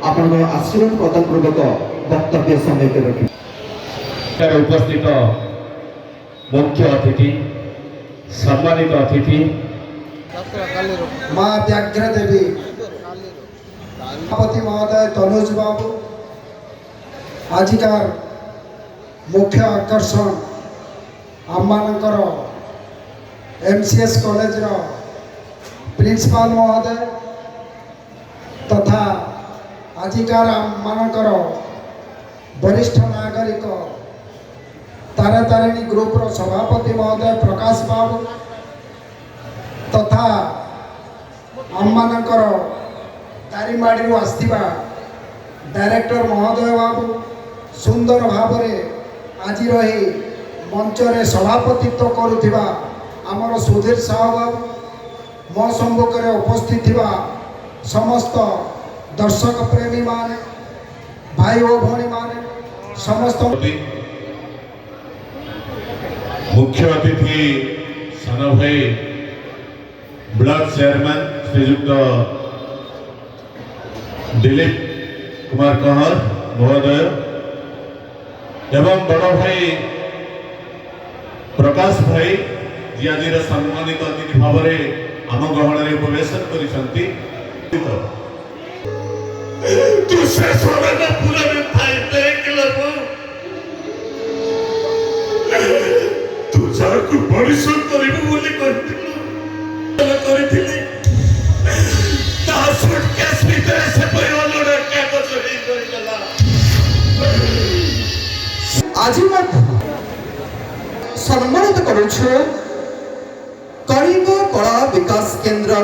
आपण आशीर्वाद प्रदान पूर्वक वक्तव्य समेत रखी उपस्थित मुख्य अतिथि सम्मानित अतिथि माँ व्याघ्र देवी सभापति महोदय तनुज बाबू आजिकार मुख्य आकर्षण आममानकर MCS कॉलेज रो प्रिंसिपाल महोदय तथा आजिकार आममानकर वरिष्ठ नागरिक तारातारिणी ग्रुप रो सभापति महोदय प्रकाश बाबू तथा आममानकर दारिमाड़ी आसथिबा डायरेक्टर महोदय बाबू सुंदर भाव आज रही मंचरे सभापतित्व करुथिबा आमर सुधीर साहू बाबू मो सम्मुखें उपस्थित थिबा समस्त दर्शक प्रेमी माने भाई ओ भौणी माने समस्त मुख्य अतिथि सान भाई ब्लॉक चेयरमैन श्रीयुक्त दिलीप कुमार कहर महोदय एवं बड़ भाई प्रकाश भाई जी आज सम्मानित अतिथि भाव में आम गहन में प्रवेश कर आज सम्मानित करुछु कलिंग कला विकास केंद्र